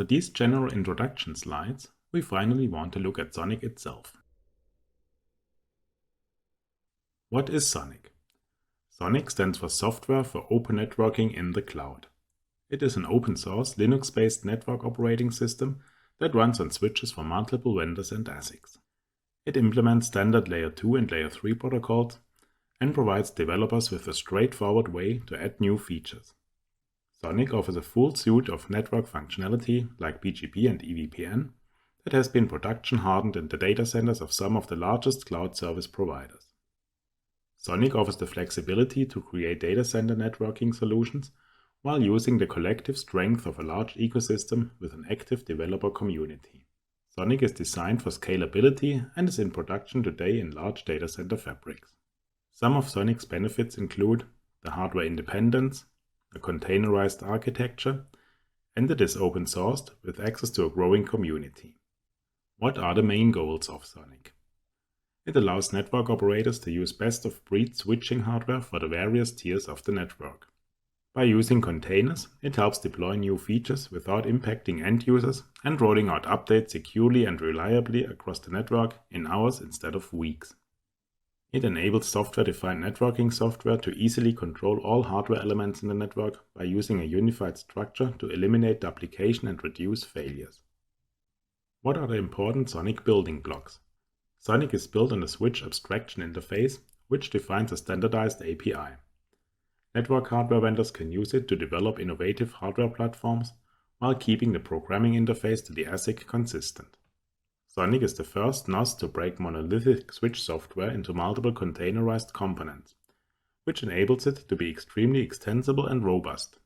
After these general introduction slides, we finally want to look at SONiC itself. What is SONiC? SONiC stands for Software for Open Networking in the Cloud. It is an open-source, Linux-based network operating system that runs on switches from multiple vendors and ASICs. It implements standard Layer 2 and Layer 3 protocols and provides developers with a straightforward way to add new features. SONiC offers a full suite of network functionality like BGP and EVPN that has been production hardened in the data centers of some of the largest cloud service providers. SONiC offers the flexibility to create data center networking solutions while using the collective strength of a large ecosystem with an active developer community. SONiC is designed for scalability and is in production today in large data center fabrics. Some of SONiC's benefits include the hardware independence, a containerized architecture, and it is open sourced with access to a growing community. What are the main goals of SONiC? It allows network operators to use best-of-breed switching hardware for the various tiers of the network. By using containers, it helps deploy new features without impacting end users and rolling out updates securely and reliably across the network in hours instead of weeks. It enables software-defined networking software to easily control all hardware elements in the network by using a unified structure to eliminate duplication and reduce failures. What are the important SONiC building blocks? SONiC is built on the switch abstraction interface, which defines a standardized API. Network hardware vendors can use it to develop innovative hardware platforms while keeping the programming interface to the ASIC consistent. SONiC is the first NOS to break monolithic switch software into multiple containerized components, which enables it to be extremely extensible and robust.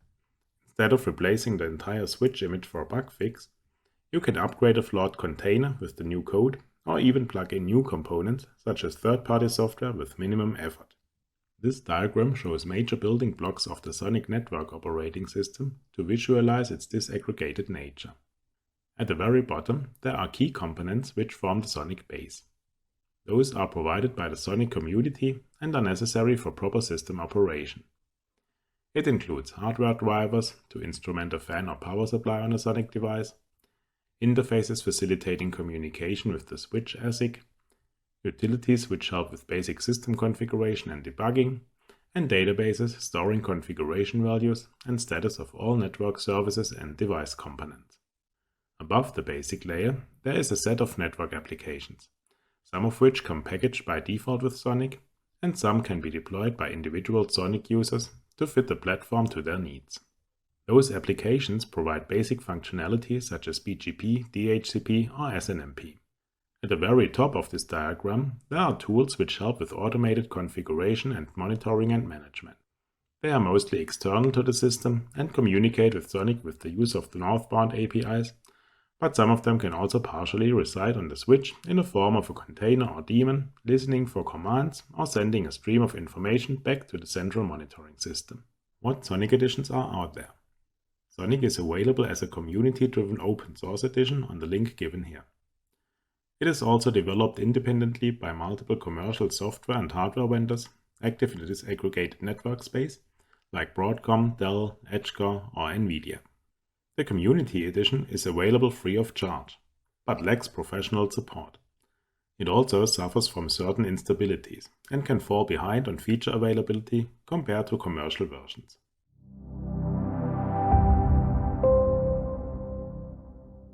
Instead of replacing the entire switch image for a bug fix, you can upgrade a flawed container with the new code or even plug in new components such as third-party software with minimum effort. This diagram shows major building blocks of the SONiC network operating system to visualize its disaggregated nature. At the very bottom, there are key components which form the SONiC base. Those are provided by the SONiC community and are necessary for proper system operation. It includes hardware drivers to instrument a fan or power supply on a SONiC device, interfaces facilitating communication with the switch ASIC, utilities which help with basic system configuration and debugging, and databases storing configuration values and status of all network services and device components. Above the basic layer, there is a set of network applications, some of which come packaged by default with SONiC, and some can be deployed by individual SONiC users to fit the platform to their needs. Those applications provide basic functionality such as BGP, DHCP, or SNMP. At the very top of this diagram, there are tools which help with automated configuration and monitoring and management. They are mostly external to the system and communicate with SONiC with the use of the northbound APIs, but some of them can also partially reside on the switch in the form of a container or daemon, listening for commands or sending a stream of information back to the central monitoring system. What SONiC editions are out there? SONiC is available as a community-driven open source edition on the link given here. It is also developed independently by multiple commercial software and hardware vendors active in the disaggregated network space like Broadcom, Dell, EdgeCore, or NVIDIA. The Community Edition is available free of charge, but lacks professional support. It also suffers from certain instabilities and can fall behind on feature availability compared to commercial versions.